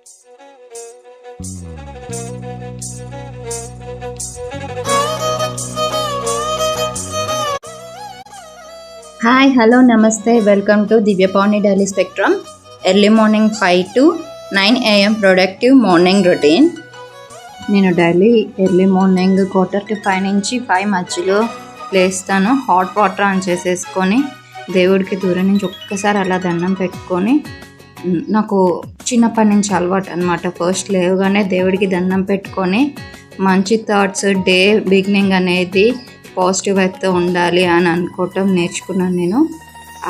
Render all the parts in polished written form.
Hi, hello, నమస్తే. Welcome to Divyapani daily spectrum. Early morning 5 to 9 AM productive morning routine. నేను daily early morning 4:45 నుంచి 5 మధ్యలో లేస్తాను. Hot water on చేసేసుకొని దేవుడికి దూరం నుంచి ఒక్కసారి అలా దండం పెట్టుకొని, నాకు చిన్నప్పటి నుంచి అలవాటు అనమాట. ఫస్ట్ లేవగానే దేవుడికి దండం పెట్టుకొని మంచి థాట్స్, డే బిగినింగ్ అనేది పాజిటివ్ అయితే ఉండాలి అని అనుకోవటం నేర్చుకున్నాను నేను.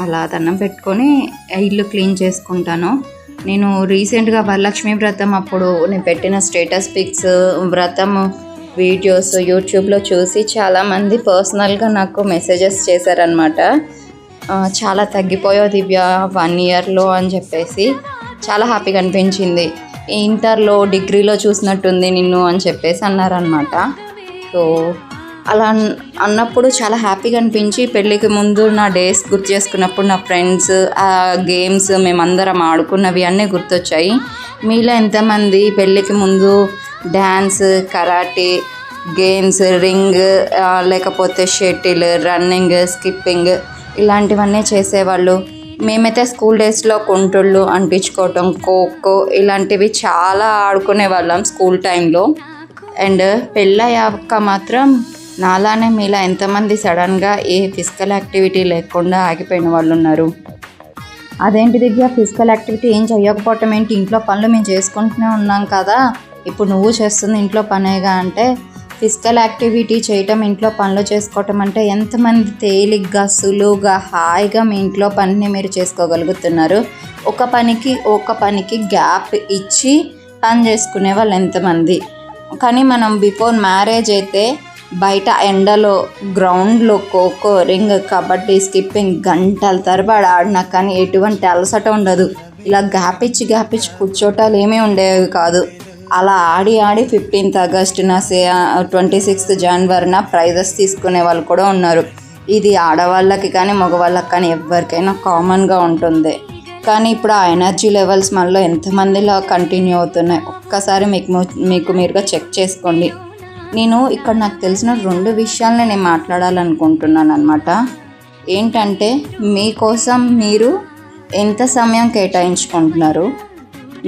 అలా దండం పెట్టుకొని ఇల్లు క్లీన్ చేసుకుంటాను. నేను రీసెంట్గా వరలక్ష్మి వ్రతం అప్పుడు నేను పెట్టిన స్టేటస్ పిక్స్, వ్రతం వీడియోస్ యూట్యూబ్లో చూసి చాలామంది పర్సనల్గా నాకు మెసేజెస్ చేశారనమాట. చాలా తగ్గిపోయావు దివ్య 1 yearలో అని చెప్పేసి. చాలా హ్యాపీగా అనిపించింది. ఇంటర్లో, డిగ్రీలో చూసినట్టుంది నిన్ను అని చెప్పేసి అన్నారనమాట. సో అలా అన్నప్పుడు చాలా హ్యాపీగా అనిపించి, పెళ్ళికి ముందు నా డేస్ గుర్తు చేసుకున్నప్పుడు నా ఫ్రెండ్స్, ఆ గేమ్స్ మేమందరం ఆడుకున్నవి అన్నీ గుర్తొచ్చాయి. మీలో ఎంతమంది పెళ్ళికి ముందు డ్యాన్స్, కరాటే, గేమ్స్, రింగ్, లేకపోతే షటిల్, రన్నింగ్, స్కిప్పింగ్ ఇలాంటివన్నీ చేసేవాళ్ళు? మేమైతే స్కూల్ డేస్లో కుంటుళ్ళు అంటించుకోవటం, ఖోఖో ఇలాంటివి చాలా ఆడుకునే వాళ్ళం స్కూల్ టైంలో. అండ్ పెళ్ళయ్యాక మాత్రం నాలానే మీలా ఎంతమంది సడన్గా ఏ ఫిజికల్ యాక్టివిటీ లేకుండా ఆగిపోయిన వాళ్ళు ఉన్నారు? అదేంటి దివ్య, ఫిజికల్ యాక్టివిటీ ఏం చేయకపోవటం ఏంటి? ఇంట్లో పనులు మేము చేసుకుంటూనే ఉన్నాం కదా, ఇప్పుడు నువ్వు చేస్తుంది ఇంట్లో పనేగా అంటే, ఫిజికల్ యాక్టివిటీ చేయటం, ఇంట్లో పనులు చేసుకోవటం అంటే ఎంతమంది తేలిగ్గా, సులువుగా, హాయిగా మీ ఇంట్లో పనిని మీరు చేసుకోగలుగుతున్నారు? ఒక పనికి గ్యాప్ ఇచ్చి పని చేసుకునే వాళ్ళు ఎంతమంది? కానీ మనం బిఫోర్ మ్యారేజ్ అయితే బయట ఎండలో, గ్రౌండ్లో ఖోఖో, రింగ్, కబడ్డీ, స్కిప్పింగ్ గంటల తరబడి ఆడినా కానీ ఎటువంటి అలసట ఉండదు. ఇలా గ్యాప్ ఇచ్చి కూర్చోటాలు ఏమీ ఉండేవి కాదు. అలా ఆడి 15th August 26th January prices తీసుకునే వాళ్ళు కూడా ఉన్నారు. ఇది ఆడవాళ్ళకి కానీ మగవాళ్ళకి కానీ ఎవరికైనా కామన్గా ఉంటుంది. కానీ ఇప్పుడు ఆ ఎనర్జీ లెవెల్స్ మనలో ఎంతమందిలో కంటిన్యూ అవుతున్నాయి ఒక్కసారి మీకు మీరుగా చెక్ చేసుకోండి. నేను ఇక్కడ నాకు తెలిసిన 2 విషయాలని నేను మాట్లాడాలనుకుంటున్నాను అనమాట. ఏంటంటే, మీకోసం మీరు ఎంత సమయం కేటాయించుకుంటున్నారు,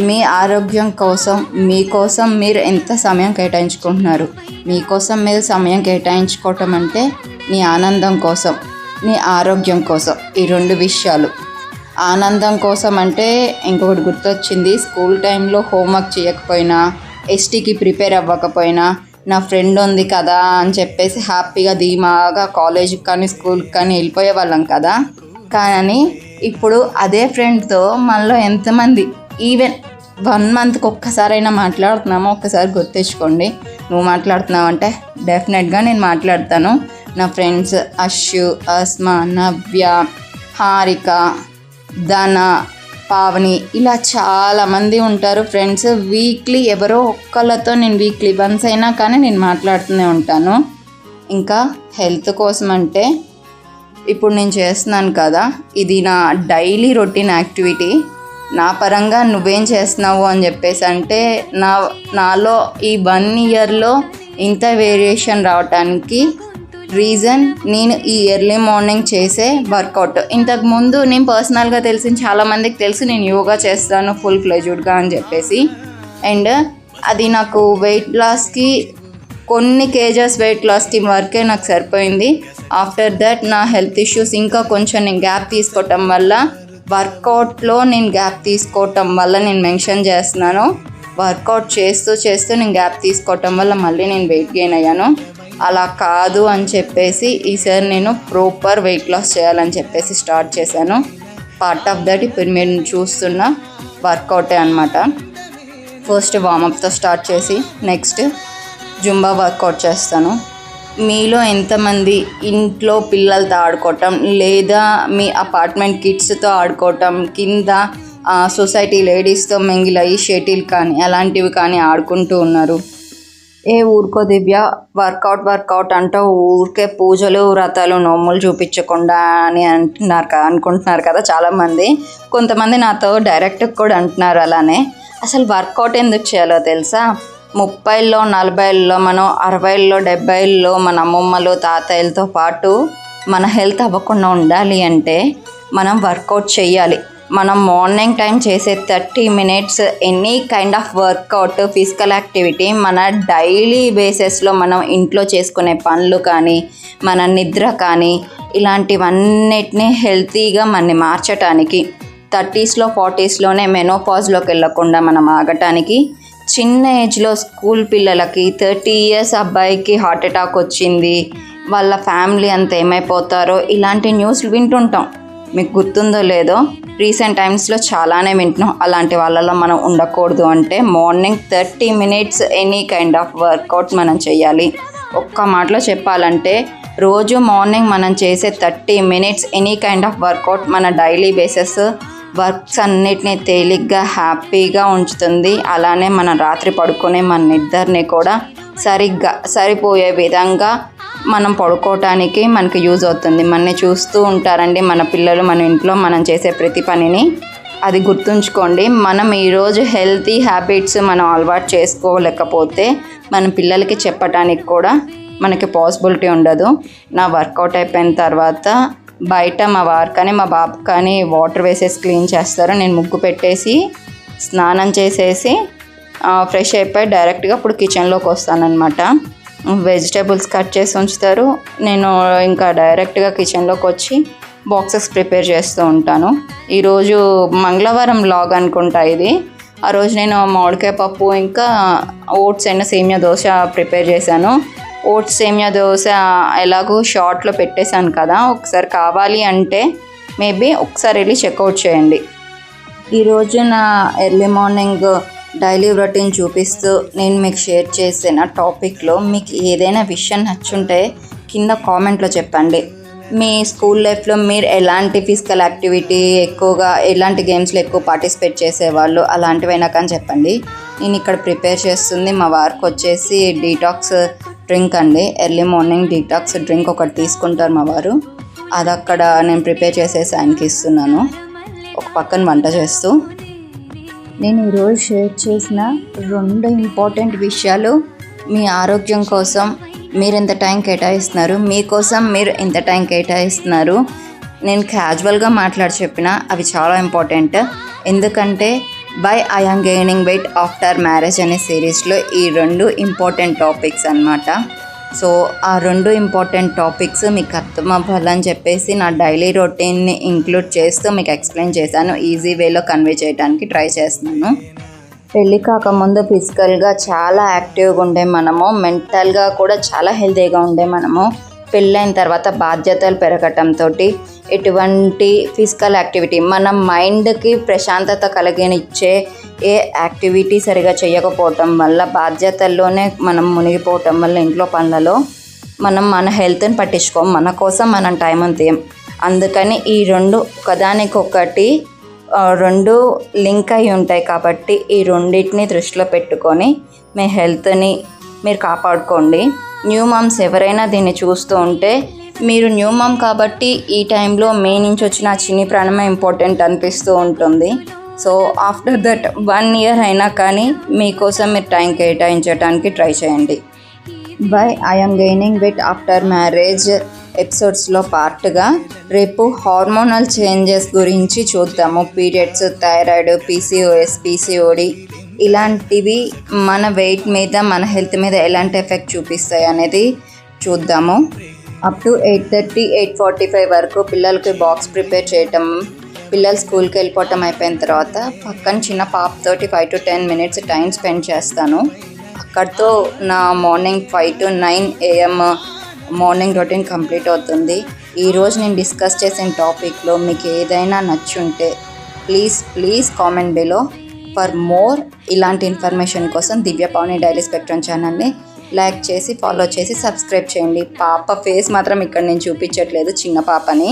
మీ ఆరోగ్యం కోసం మీకోసం మీరు ఎంత సమయం కేటాయించుకుంటున్నారు. మీకోసం మీరు సమయం కేటాయించుకోవటం అంటే మీ ఆనందం కోసం, మీ ఆరోగ్యం కోసం, ఈ 2 విషయాలు. ఆనందం కోసం అంటే ఇంకొకటి గుర్తొచ్చింది. స్కూల్ టైంలో హోంవర్క్ చేయకపోయినా, ఎస్టీకి ప్రిపేర్ అవ్వకపోయినా, నా ఫ్రెండ్ ఉంది కదా అని చెప్పేసి హ్యాపీగా ధీమాగా కాలేజీకి కానీ స్కూల్కి కానీ వెళ్ళిపోయే వాళ్ళం కదా. కానీ ఇప్పుడు అదే ఫ్రెండ్తో మనలో ఎంతమంది ఈవెన్ 1 monthకి ఒక్కసారైనా మాట్లాడుతున్నామో ఒక్కసారి గుర్తించుకోండి. నువ్వు మాట్లాడుతున్నావు అంటే డెఫినెట్గా నేను మాట్లాడతాను. నా ఫ్రెండ్స్ అశ్షు, అస్మా, నవ్య, హారిక, ధన, పావని ఇలా చాలామంది ఉంటారు ఫ్రెండ్స్. వీక్లీ ఎవరో ఒక్కళ్ళతో నేను వీక్లీ వన్స్ అయినా కానీ నేను మాట్లాడుతూనే ఉంటాను. ఇంకా హెల్త్ కోసం అంటే ఇప్పుడు నేను చేస్తున్నాను కదా, ఇది నా డైలీ రొటీన్ యాక్టివిటీ. నా పరంగా నువ్వేం చేస్తున్నావు అని చెప్పేసి అంటే, నాలో ఈ 1 yearలో ఇంత వేరియేషన్ రావటానికి రీజన్ నేను ఈ ఎర్లీ మార్నింగ్ చేసే వర్కౌట్. ఇంతకుముందు నేను పర్సనల్గా తెలిసిన చాలామందికి తెలుసు నేను యోగా చేస్తాను ఫుల్ ఫ్లెజ్డ్గా అని చెప్పేసి. అండ్ అది నాకు వెయిట్ లాస్కి, కొన్ని కేజెస్ వెయిట్ లాస్కి వరకే నాకు సరిపోయింది. ఆఫ్టర్ దట్ నా హెల్త్ ఇష్యూస్ ఇంకా కొంచెం నేను గ్యాప్ తీసుకోవటం వల్ల, వర్కౌట్లో నేను గ్యాప్ తీసుకోవటం వల్ల నేను మెన్షన్ చేస్తున్నాను, వర్కౌట్ చేస్తూ నేను గ్యాప్ తీసుకోవటం వల్ల మళ్ళీ నేను వెయిట్ గెయిన్ అయ్యాను. అలా కాదు అని చెప్పేసి ఈసారి నేను ప్రాపర్ వెయిట్ లాస్ చేయాలని చెప్పేసి స్టార్ట్ చేశాను. పార్ట్ ఆఫ్ దట్ ఇప్పుడు మీరు చూస్తున్న వర్కౌటే అనమాట. ఫస్ట్ వార్మప్తో స్టార్ట్ చేసి నెక్స్ట్ జుంబా వర్కౌట్ చేస్తాను. మీలో ఎంతమంది ఇంట్లో పిల్లలతో ఆడుకోవటం, లేదా మీ అపార్ట్మెంట్ కిడ్స్తో ఆడుకోవటం, కింద సొసైటీ లేడీస్తో మింగిల్ అయ్యి షటిల్ కానీ అలాంటివి కానీ ఆడుకుంటూ ఉన్నారు? ఏ ఊరుకో దివ్య, వర్కౌట్ అంటూ ఊరికే పూజలు వ్రతాలు నోములు చూపించకుండా అని అనుకుంటున్నారు కదా చాలామంది. కొంతమంది నాతో డైరెక్ట్ కూడా అంటున్నారు అలానే. అసలు వర్కౌట్ ఎందుకు చేయాలో తెలుసా? 30ల్లో 40ల్లో మనం 60ల్లో 70ల్లో మన అమ్మమ్మలు తాతయ్యలతో పాటు మన హెల్త్ అవ్వకుండా ఉండాలి అంటే మనం వర్కౌట్ చేయాలి. మనం మార్నింగ్ టైం చేసే 30 minutes any kind of work out, physical activity మన డైలీ బేసిస్లో మనం ఇంట్లో చేసుకునే పనులు కానీ మన నిద్ర కానీ ఇలాంటివన్నిటినీ హెల్తీగా మనని మార్చటానికి 30sలో 40sలోనే మెనోపాజ్లోకి వెళ్ళకుండా మనం ఆగటానికి, చిన్న ఏజ్లో స్కూల్ పిల్లలకి 30 years అబ్బాయికి హార్ట్ అటాక్ వచ్చింది, వాళ్ళ ఫ్యామిలీ అంతా ఏమైపోతారో ఇలాంటి న్యూస్లు వింటుంటాం. మీకు గుర్తుందో లేదో, రీసెంట్ టైమ్స్లో చాలానే వింటున్నాం. అలాంటి వాళ్ళలో మనం ఉండకూడదు అంటే morning 30 minutes any kind of work out మనం చేయాలి. ఒక్క మాటలో చెప్పాలంటే రోజు మార్నింగ్ మనం చేసే 30 minutes any kind of work out మన డైలీ బేసిస్ వర్క్స్ అన్నిటినీ తేలిగ్గా హ్యాపీగా ఉంచుతుంది. అలానే మనం రాత్రి పడుకునే మన నిద్రని కూడా సరిపోయే విధంగా మనం పడుకోవటానికి మనకి యూజ్ అవుతుంది. మనని చూస్తూ ఉంటారండి మన పిల్లలు మన ఇంట్లో మనం చేసే ప్రతి పనిని. అది గుర్తుంచుకోండి. మనం ఈరోజు హెల్తీ హ్యాబిట్స్ మనం అలవాటు చేసుకోలేకపోతే మన పిల్లలకి చెప్పడానికి కూడా మనకి పాసిబిలిటీ ఉండదు. నా వర్కౌట్ అయిపోయిన తర్వాత బయట మా వారు కానీ మా బాబు కానీ వాటర్ వేసేసి క్లీన్ చేస్తారు. నేను ముగ్గు పెట్టేసి స్నానం చేసేసి ఫ్రెష్ అయిపోయి డైరెక్ట్గా ఇప్పుడు కిచెన్లోకి వస్తానన్నమాట. వెజిటేబుల్స్ కట్ చేసి ఉంచుతారు. నేను ఇంకా డైరెక్ట్గా కిచెన్లోకి వచ్చి బాక్సెస్ ప్రిపేర్ చేస్తూ ఉంటాను. ఈరోజు మంగళవారం వ్లాగ్ అనుకుంటా ఇది. ఆ రోజు నేను మామిడికాయ పప్పు ఇంకా ఓట్స్ అండ్ సేమియా దోశ ప్రిపేర్ చేశాను. ఓట్స్ సేమియా దోశ ఎలాగో షార్ట్లో పెట్టేశాను కదా, ఒకసారి కావాలి అంటే మేబీ ఒకసారి వెళ్ళి చెక్అవుట్ చేయండి. ఈరోజు నా ఎర్లీ మార్నింగ్ డైలీ రొటీన్ చూపిస్తూ నేను మీకు షేర్ చేసిన టాపిక్లో మీకు ఏదైనా విషయం నచ్చుంటే కింద కామెంట్లో చెప్పండి. మీ స్కూల్ లైఫ్లో మీరు ఎలాంటి ఫిజికల్ యాక్టివిటీ ఎక్కువగా, ఎలాంటి గేమ్స్లో ఎక్కువ పార్టిసిపేట్ చేసేవాళ్ళు అలాంటివైనా కానీ చెప్పండి. నేను ఇక్కడ ప్రిపేర్ చేస్తుంది మా వారికి వచ్చేసి డీటాక్స్ డ్రింక్ అండి. ఎర్లీ మార్నింగ్ డీటాక్స్ డ్రింక్ ఒకటి తీసుకుంటారు మా వారు. అది అక్కడ నేను ప్రిపేర్ చేసేసి ఆయనకి ఇస్తున్నాను, ఒక పక్కన వంట చేస్తూ. నేను ఈరోజు షేర్ చేసిన 2 ఇంపార్టెంట్ విషయాలు మీ ఆరోగ్యం కోసం మీరు ఎంత టైం కేటాయిస్తున్నారు, మీకోసం మీరు ఎంత టైం కేటాయిస్తున్నారు. నేను క్యాజువల్గా చెప్పిన అవి చాలా ఇంపార్టెంట్. ఎందుకంటే by I am gaining weight after marriage అనే సిరీస్లో ఈ 2 ఇంపార్టెంట్ టాపిక్స్ అన్నమాట. సో ఆ 2 ఇంపార్టెంట్ టాపిక్స్ మీకు అర్థమవ్వాలని చెప్పేసి నా డైలీ రొటీన్ని ఇంక్లూడ్ చేస్తూ మీకు ఎక్స్ప్లెయిన్ చేశాను. ఈజీ వేలో కన్వే చేయడానికి ట్రై చేస్తున్నాను. పెళ్ళి కాకముందు ఫిజికల్గా చాలా యాక్టివ్గా ఉండే మనము, మెంటల్గా కూడా చాలా హెల్తీగా ఉండే మనము, పెళ్ళైన తర్వాత బాధ్యతలు పెరగటంతో ఎటువంటి ఫిజికల్ యాక్టివిటీ మన మైండ్కి ప్రశాంతత కలిగినిచ్చే ఏ యాక్టివిటీ సరిగా చేయకపోవటం వల్ల, బాధ్యతల్లోనే మనం మునిగిపోవటం వల్ల ఇంట్లో పనులలో మనం మన హెల్త్ని పట్టించుకోం, మన కోసం మనం టైం అంతేం. అందుకని ఈ 2 ఒకదానికొకటి 2 లింక్ అయి ఉంటాయి. కాబట్టి ఈ రెండింటిని దృష్టిలో పెట్టుకొని మీ హెల్త్ని మీరు కాపాడుకోండి. న్యూ మామ్స్ ఎవరైనా దీన్ని చూస్తూ ఉంటే, మీరు న్యూ మామ్ కాబట్టి ఈ టైంలో మీ నుంచి వచ్చిన చిన్ని ప్రాణమే ఇంపార్టెంట్ అనిపిస్తూ ఉంటుంది. సో ఆఫ్టర్ దట్ 1 year అయినా కానీ మీకోసం మీరు టైం కేటాయించడానికి ట్రై చేయండి. Bye I am gaining weight after marriage ఎపిసోడ్స్లో పార్ట్గా రేపు హార్మోనల్ చేంజెస్ గురించి చూద్దాము. పీరియడ్స్, థైరాయిడ్, PCOS, PCOD ఇలాంటివి మన వెయిట్ మీద, మన హెల్త్ మీద ఎలాంటి ఎఫెక్ట్ చూపిస్తాయి అనేది చూద్దాము. అప్ టు 8:30, 8:45 వరకు పిల్లలకి బాక్స్ ప్రిపేర్ చేయటం, పిల్లలు స్కూల్కి వెళ్ళిపోవటం అయిపోయిన తర్వాత పక్కన చిన్న పాపతోటి 5 to 10 minutes టైం స్పెండ్ చేస్తాను. అక్కడితో నా morning 5 to 9 AM morning routine complete అవుతుంది. ఈరోజు నేను డిస్కస్ చేసిన టాపిక్లో మీకు ఏదైనా నచ్చుంటే please comment below. For more ఇలాంటి ఇన్ఫర్మేషన్ కోసం దివ్య పావని డైలీ స్పెక్ట్రమ్ ఛానల్ని లైక్ చేసి, ఫాలో చేసి, సబ్స్క్రైబ్ చేయండి. పాప ఫేస్ మాత్రం ఇక్కడ నేను చూపించట్లేదు, చిన్న పాపని.